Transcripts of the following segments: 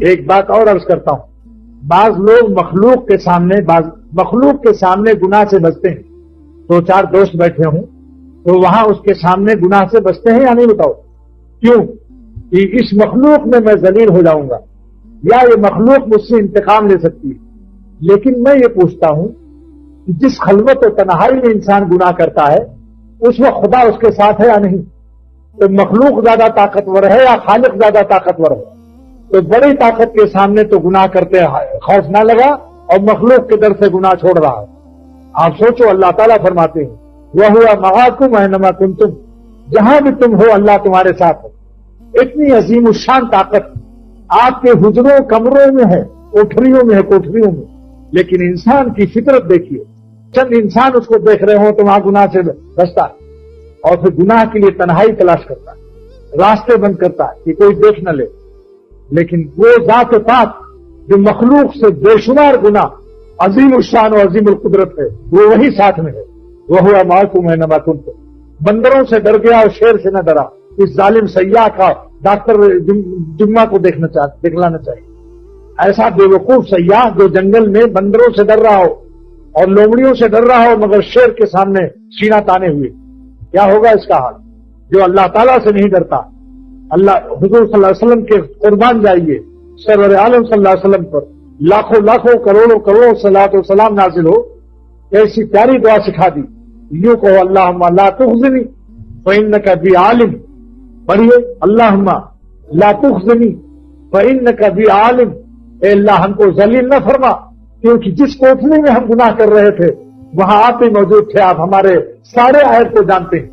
ایک بات اور عرض کرتا ہوں، بعض لوگ مخلوق کے سامنے گناہ سے بچتے ہیں. دو چار دوست بیٹھے ہوں تو وہاں اس کے سامنے گناہ سے بچتے ہیں یا نہیں؟ بتاؤ کیوں؟ کہ اس مخلوق میں ذلیل ہو جاؤں گا یا یہ مخلوق مجھ سے انتقام لے سکتی ہے. لیکن میں یہ پوچھتا ہوں کہ جس خلوت و تنہائی میں انسان گناہ کرتا ہے اس وقت خدا اس کے ساتھ ہے یا نہیں؟ تو مخلوق زیادہ طاقتور ہے یا خالق زیادہ طاقتور ہے؟ تو بڑی طاقت کے سامنے تو گناہ کرتے خوف نہ لگا اور مخلوق کے در سے گناہ چھوڑ رہا ہے. آپ سوچو، اللہ تعالیٰ فرماتے ہیں وَهُوَ مَعَكُمْ أَيْنَمَا كُنتُمْ، جہاں بھی تم ہو اللہ تمہارے ساتھ ہے. اتنی عظیم الشان طاقت آپ کے حجروں کمروں میں ہے، کوٹھریوں میں ہے، کوٹھریوں میں. لیکن انسان کی فطرت دیکھیے، چند انسان اس کو دیکھ رہے ہوں تو وہاں گناہ سے بچتا ہے اور پھر گناہ کے لیے تنہائی تلاش کرتا ہے، راستے بند کرتا ہے کہ کوئی دیکھ نہ لے. لیکن وہ ذات پاک جو مخلوق سے بے شمار گناہ عظیم الشان و عظیم القدرت ہے، وہ وہی ساتھ میں ہے. وَهُوَ مَعَكُمْ أَيْنَمَا كُنتُمْ. بندروں سے ڈر گیا اور شیر سے نہ ڈرا. اس ظالم سیاح کا ڈاکٹر جمعہ کو دکھلانا چاہیے. ایسا بے وقوف سیاح جو جنگل میں بندروں سے ڈر رہا ہو اور لومڑیوں سے ڈر رہا ہو مگر شیر کے سامنے سینہ تانے ہوئے، کیا ہوگا اس کا حال؟ جو اللہ تعالیٰ سے نہیں ڈرتا. اللہ حضور صلی اللہ علیہ وسلم کے قربان جائیے، سرور عالم صلی اللہ علیہ وسلم پر لاکھوں لاکھوں کروڑوں کروڑوں صلاۃ و سلام نازل ہو. ایسی پیاری دعا سکھا دی، یوں کہو اللہم لا تخزنی فإنک بی عالم. پڑھیے اللہم لا تخزنی فإنک بی عالم. اے اللہ ہم کو ذلیل نہ فرما، کیونکہ جس کوٹھری میں ہم گناہ کر رہے تھے وہاں آپ ہی موجود تھے، آپ ہمارے سارے عیب کو جانتے ہیں.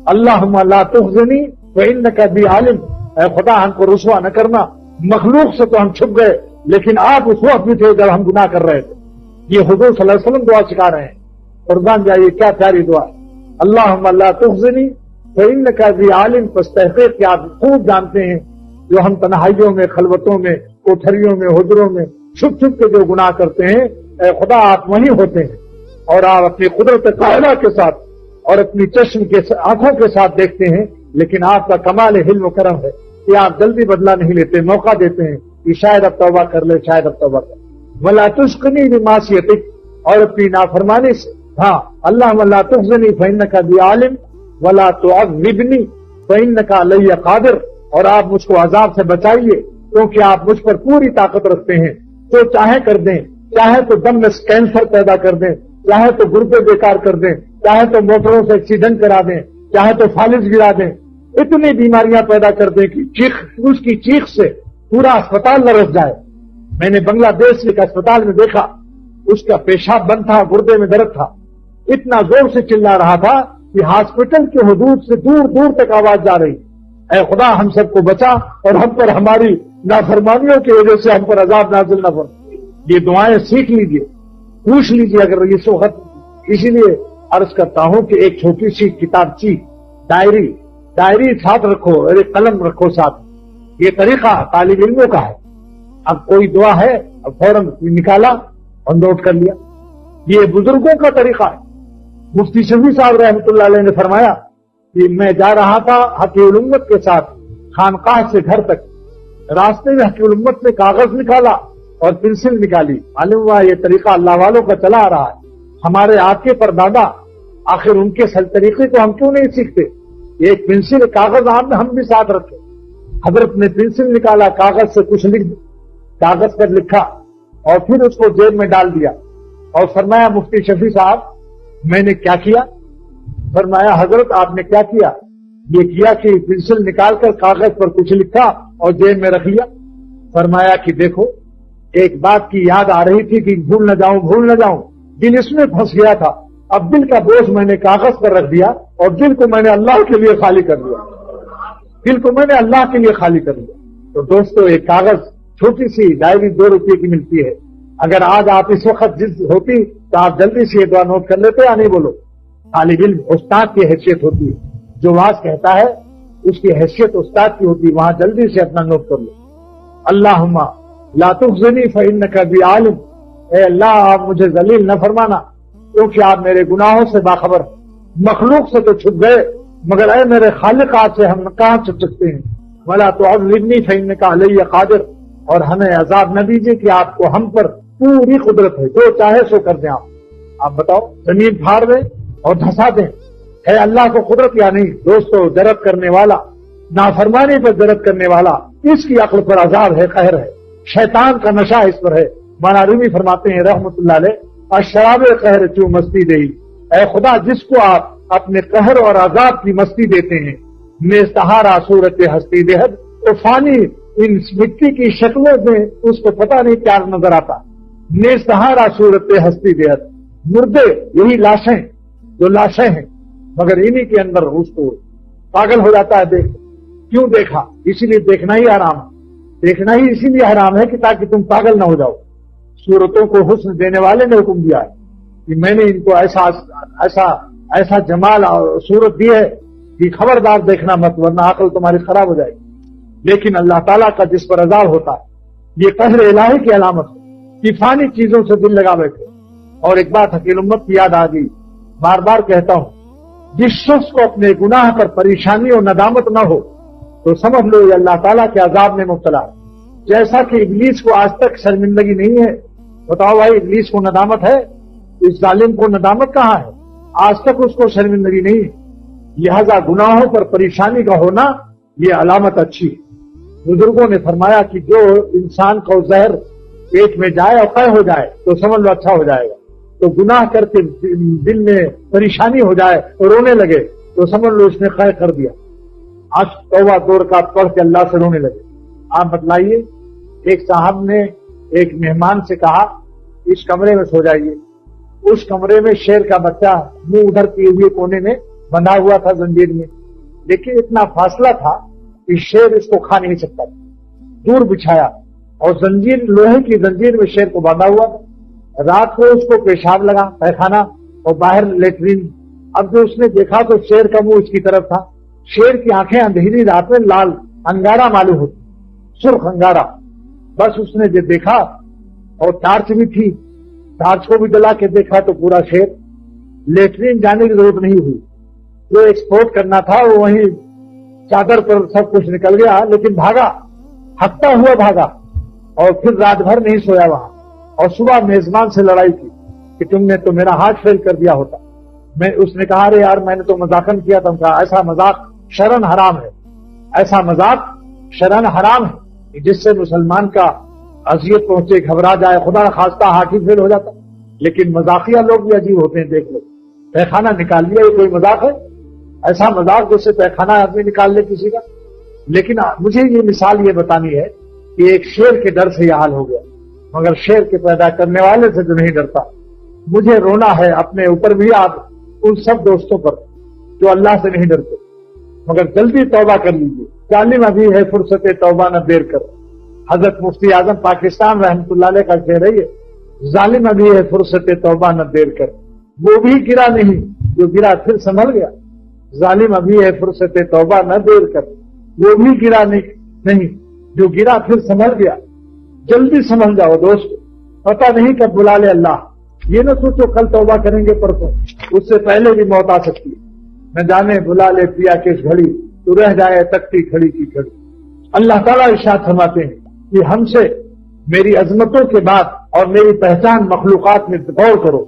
اللہم لا تخزنی فإنک بی عالم. اے خدا ہم کو رسوا نہ کرنا، مخلوق سے تو ہم چھپ گئے لیکن آپ اس وقت بھی تھے جب ہم گناہ کر رہے تھے. یہ حضور صلی اللہ علیہ وسلم دعا سکھا رہے ہیں. قربان جائیے کیا پیاری دعا. اللہم لا تخزنی فإنک بی عالم. پس تحقیق کہ آپ خوب جانتے ہیں جو ہم تنہائیوں میں، خلوتوں میں، کوٹھریوں میں، حجروں میں چھپ چھپ کے جو گناہ کرتے ہیں، اے خدا آپ وہیں ہوتے ہیں اور آپ اپنی قدرت قاہرہ کے ساتھ اور اپنی چشم کے آنکھوں کے ساتھ دیکھتے ہیں. لیکن آپ کا کمال حلم و کرم ہے کہ آپ جلدی بدلہ نہیں لیتے، موقع دیتے ہیں کہ شاید اب توبہ کر لے، شاید اب توبہ کر لے. وَلَا تُشْقِنِي بِمَعْصِيَتِكَ، اور اپنی نافرمانی سے. ہاں اللہم لا تخزنی فإنک بی عالم ولا تعذبنی فإنک علی قادر. اور آپ مجھ کو عذاب سے بچائیے کیونکہ آپ مجھ پر پوری طاقت رکھتے ہیں. تو چاہے کر دیں، چاہے تو دم میں کینسر پیدا کر دیں، چاہے تو گردے بیکار کر دیں، چاہے تو موٹروں سے ایکسیڈنٹ کرا دیں، چاہے تو فالج گرا دیں. اتنی بیماریاں پیدا کر دیں کہ اس کی چیخ سے پورا اسپتال لرز جائے. میں نے بنگلہ دیش کے اسپتال میں دیکھا، اس کا پیشاب بند تھا، گردے میں درد تھا، اتنا زور سے چلا رہا تھا کہ ہاسپٹل کے حدود سے دور دور تک آواز جا رہی. اے خدا ہم سب کو بچا اور ہم پر ہماری نافرمانیوں کی وجہ سے ہم پر عذاب نازل نہ فرما. یہ دعائیں سیکھ لیجئے، پوچھ لیجئے اگر اس وقت. اسی لیے عرض کرتا ہوں کہ ایک چھوٹی سی کتابچی، ڈائری ساتھ رکھو، ایک قلم رکھو ساتھ. یہ طریقہ طالب علموں کا ہے. اب کوئی دعا ہے اب فوراً نکالا اور نوٹ کر لیا. یہ بزرگوں کا طریقہ ہے. مفتی شفیع صاحب رحمۃ اللہ علیہ نے فرمایا کہ میں جا رہا تھا حقیق الامت کے ساتھ خانقاہ سے گھر تک. راستے میں حقیق الامت نے کاغذ نکالا اور پنسل نکالی. معلوم ہوا یہ طریقہ اللہ والوں کا چلا آ رہا ہے. ہمارے آقے پر دادا، آخر ان کے طریقے کو ہم کیوں نہیں سیکھتے؟ ایک پنسل کاغذ ہم بھی ساتھ رکھے. حضرت نے پنسل نکالا، کاغذ سے کچھ کاغذ پر لکھا اور پھر اس کو جیب میں ڈال دیا اور فرمایا مفتی شفیع صاحب میں نے کیا کیا؟ فرمایا حضرت آپ نے کیا کیا؟ یہ کیا کہ پنسل نکال کر کاغذ پر کچھ لکھا اور جیب میں رکھ لیا. فرمایا کہ دیکھو ایک بات کی یاد آ رہی تھی کہ بھول نہ جاؤں، دل اس میں پھنس گیا تھا. اب دل کا بوجھ میں نے کاغذ پر رکھ دیا اور دل کو میں نے اللہ کے لیے خالی کر دیا. تو دوستو ایک کاغذ چھوٹی سی ڈائری 2 روپے کی ملتی ہے. اگر آج آپ اس وقت جس ہوتی تو آپ جلدی سے یہ دعا نوٹ کر لیتے یا نہیں؟ بولو. طالب علم استاد کی حیثیت ہوتی ہے، جو واز کہتا ہے اس کی حیثیت استاد کی ہوتی ہے. وہاں جلدی سے اپنا نوٹ کر لو. اللہم لا تخزنی فإنک بی عالم. اے اللہ آپ مجھے ذلیل نہ فرمانا کیونکہ آپ میرے گناہوں سے باخبر. مخلوق سے تو چھپ گئے مگر اے میرے خالق آپ سے ہم کہاں چھپ سکتے ہیں؟ ولا تعذبنی فإنک علی قادر، اور ہمیں عذاب نہ دیجیے کہ آپ کو ہم پر پوری قدرت ہے، جو چاہے سو کر دیں آپ بتاؤ، زمین پھاڑ دیں اور دھسا دیں، ہے اللہ کو قدرت یا نہیں؟ دوستو، جرأت کرنے والا، نافرمانی پر جرأت کرنے والا، اس کی عقل پر عذاب ہے، قہر ہے، شیطان کا نشہ اس پر ہے۔ مولانا رومی فرماتے ہیں رحمت اللہ علیہ، الشراب قہر چوں مستی دئی، اے خدا جس کو آپ اپنے قہر اور عذاب کی مستی دیتے ہیں، نیستہارا صورت ہستی دہد، تو فانی ان مٹی کی شکلوں میں اس کو پتہ نہیں کیا نظر آتا، نیستہارا صورت ہستی دہد، مردے یہی لاشیں جو لاشیں ہیں، مگر انہی کے اندر اس کو پاگل ہو جاتا ہے دیکھ۔ کیوں دیکھا؟ اسی لیے دیکھنا ہی حرام ہے، دیکھنا ہی اسی لیے حرام ہے کہ تاکہ تم پاگل نہ ہو جاؤ۔ صورتوں کو حسن دینے والے نے حکم دیا ہے کہ میں نے ان کو ایسا جمال اور صورت دی ہے کہ خبردار دیکھنا مت، ورنہ عقل تمہاری خراب ہو جائے گی۔ لیکن اللہ تعالیٰ کا جس پر عذاب ہوتا ہے، یہ قہر الہی کی علامت ہے کہ فانی چیزوں سے دل لگا بیٹھے۔ اور ایک بات حکیم امت کی یاد آ گئی، بار بار کہتا ہوں، جس شخص کو اپنے گناہ پر پریشانی اور ندامت نہ ہو تو سمجھ لو یہ اللہ تعالیٰ کے عذاب میں مبتلا ہے۔ جیسا کہ ابلیس کو آج تک شرمندگی نہیں ہے، بتاؤ بھائی، ابلیس کو ندامت ہے؟ اس ظالم کو ندامت کہاں ہے؟ آج تک اس کو شرمندگی نہیں ہے۔ لہذا گناہوں پر پریشانی کا ہونا یہ علامت اچھی ہے۔ بزرگوں نے فرمایا کہ جو انسان کو زہر پیٹ میں جائے اور قے ہو جائے تو سمجھ لو اچھا ہو جائے گا، تو گناہ کر کے دل میں پریشانی ہو جائے اور رونے لگے تو سمجھ لو اس نے قے کر دیا۔ آج توبہ دو رکعت پڑھ کے اللہ سے رونے لگے۔ آپ بتلائیے، ایک صاحب نے ایک مہمان سے کہا اس کمرے میں سو جائیے، اس کمرے میں شیر کا بچہ منہ ادھر کیے ہوئے کونے میں بندھا ہوا تھا زنجیر میں، لیکن اتنا فاصلہ تھا کہ شیر اس کو کھا نہیں سکتا تھا، دور بچھایا اور زنجیر، لوہے کی زنجیر میں شیر کو باندھا ہوا تھا۔ رات کو اس کو پیشاب لگا، پیخانہ اور باہر لیٹرین۔ اب جو اس نے دیکھا تو شیر کا منہ اس کی طرف تھا، شیر کی آنکھیں اندھیری رات میں لال انگارہ معلوم ہوتی، سرخ انگارہ۔ بس اس نے جو دیکھا، اور ٹارچ بھی تھی، ٹارچ کو بھی جلا کے دیکھا تو پورا شیر۔ لیٹرین جانے کی ضرورت نہیں ہوئی، جو ایکسپورٹ کرنا تھا وہ وہیں چادر پر سب کچھ نکل گیا، لیکن بھاگا، ہفتہ ہوا بھاگا، اور پھر رات بھر نہیں سویا وہاں، اور صبح میزبان سے لڑائی کی کہ تم نے تو میرا ہارٹ فیل کر دیا ہوتا۔ اس نے کہا ارے یار میں نے تو مذاقن کیا تھا۔ کہا ایسا مذاق شرعن حرام ہے، ایسا مذاق شرعن حرام ہے جس سے مسلمان کا اذیت پہنچے، گھبرا جائے، خدا نخواستہ ہارٹ ہی فیل ہو جاتا۔ لیکن مذاقیہ لوگ بھی عجیب ہوتے ہیں، دیکھ لو، پیخانہ نکال لیا، یہ کوئی مذاق ہے؟ ایسا مذاق جس سے پیخانہ آدمی نکال لے کسی کا۔ لیکن مجھے یہ مثال یہ بتانی ہے کہ ایک شیر کے ڈر سے یہ حال ہو گیا، مگر شیر کے پیدا کرنے والے سے جو نہیں ڈرتا۔ مجھے رونا ہے اپنے اوپر بھی، آپ ان سب دوستوں پر جو اللہ سے نہیں ڈرتے، مگر جلدی توبہ کر لیجیے، ظالم ابھی ہے فرصت توبہ نہ دیر کر۔ حضرت مفتی اعظم پاکستان رحمۃ اللہ علیہ کا شعر ہے یہ، ظالم ابھی ہے فرصت توبہ نہ دیر کر، وہ بھی گرا نہیں جو گرا پھر سنبھل گیا۔ ظالم ابھی ہے فرصت توبہ نہ دیر کر، وہ بھی گرا نہیں جو گرا پھر سنبھل گیا۔ جلدی سنبھل جاؤ دوست، پتہ نہیں کب بلا لے اللہ۔ یہ نہ سوچو کل توبہ کریں گے پرسوں، اس سے پہلے بھی موت آ سکتی ہے۔ نہ جانے بلا لے پیا کس گھڑی، تو رہ جائے تکتی کھڑی کی کھڑی۔ اللہ تعالیٰ ارشاد فرماتے ہیں کہ ہم سے میری عظمتوں کے بعد اور میری پہچان مخلوقات میں غور کرو،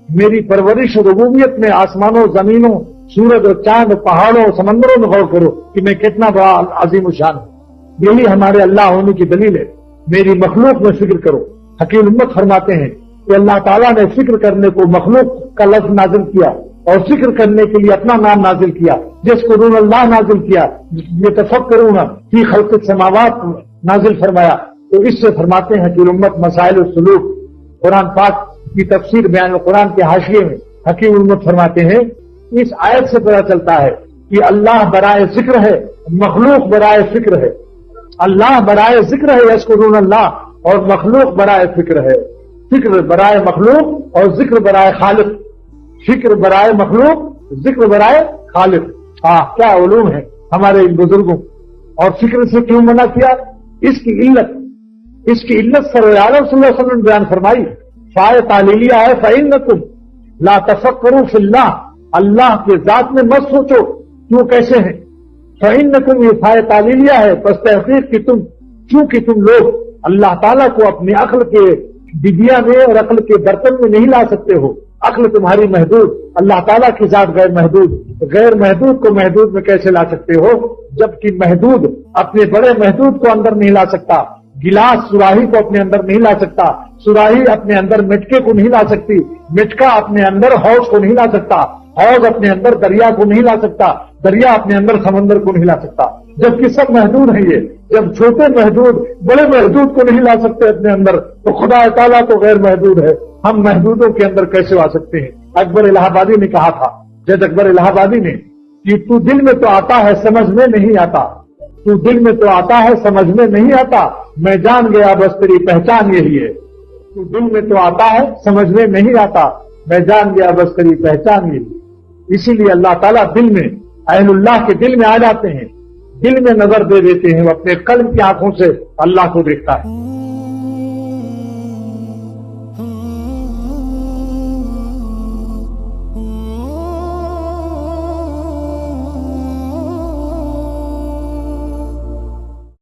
میری پرورش و ربوبیت میں آسمانوں، زمینوں، سورج اور چاند، پہاڑوں اور سمندروں میں غور کرو کہ میں کتنا بڑا عظیم و شان ہوں۔ یہی ہمارے اللہ ہونے کی دلیل ہے۔ میری مخلوق میں فکر کرو۔ حکیم امت فرماتے ہیں کہ اللہ تعالیٰ نے فکر کرنے کو مخلوق کا لفظ نازل کیا اور فکر کرنے کے لیے اپنا نام نازل کیا، جس کو نور اللہ نازل کیا، یتفکرون فی خلق السماوات نازل فرمایا۔ تو اس سے فرماتے ہیں حکیم امت مسائل السلوک قرآن پاک کی تفسیر بیان القرآن کے حاشیے میں حکیم امت فرماتے ہیں اس آیت سے پتہ چلتا ہے کہ اللہ برائے ذکر ہے، مخلوق برائے فکر ہے۔ اللہ برائے ذکر ہے یذکرون اللہ، اور مخلوق برائے فکر ہے۔ فکر برائے مخلوق اور ذکر برائے خالق، فکر برائے مخلوق، ذکر برائے خالق۔ کیا علوم ہے ہمارے ان بزرگوں۔ اور فکر سے کیوں منع کیا؟ اس کی علت سرور عالم صلی اللہ علیہ وسلم نے بیان فرمائی، فائے تعلیلیہ ہے فإنکم لا تفکروا فی اللہ، اللہ کے ذات میں مت سوچو کیوں کیسے ہیں، فإنکم یہ فائے تعلیلیہ ہے، پس تحقیق کہ تم، چونکہ تم لوگ اللہ تعالیٰ کو اپنی عقل کے ڈبیا میں اور عقل کے برتن میں نہیں لا سکتے ہو. عقل تمہاری محدود، اللہ تعالیٰ کی ذات غیر محدود. غیر محدود کو محدود میں کیسے لا سکتے ہو؟ جبکہ محدود اپنے بڑے محدود کو اندر نہیں لا سکتا. گلاس سراہی کو اپنے اندر نہیں لا سکتا، سراہی اپنے اندر مٹکے کو نہیں لا سکتی، مٹکا اپنے اندر حوض کو نہیں لا سکتا، حوض اپنے اندر دریا کو نہیں لا سکتا، دریا اپنے اندر سمندر کو نہیں لا سکتا. جبکہ سب محدود ہیں. یہ جب چھوٹے محدود بڑے محدود کو نہیں لا سکتے اپنے اندر، تو خدا تعالیٰ تو غیر محدود ہے، ہم محدودوں کے اندر کیسے آ سکتے ہیں؟ اکبر الہ آبادی نے کہا تھا، جج اکبر الہ آبادی نے، کہ تو دل میں تو آتا ہے سمجھ میں نہیں آتا، تو دل میں تو آتا ہے سمجھ میں نہیں آتا، میں جان گیا بس تیری پہچان یہی ہے. تو دل میں تو آتا ہے سمجھ میں نہیں آتا، میں جان گیا بس تیری پہچان یہی ہے. اسی لیے اللہ تعالیٰ دل میں، اہل اللہ کے دل میں آ جاتے ہیں، دل میں نظر دے دیتے ہیں، وہ اپنے قلب کی آنکھوں سے اللہ کو دیکھتا ہے.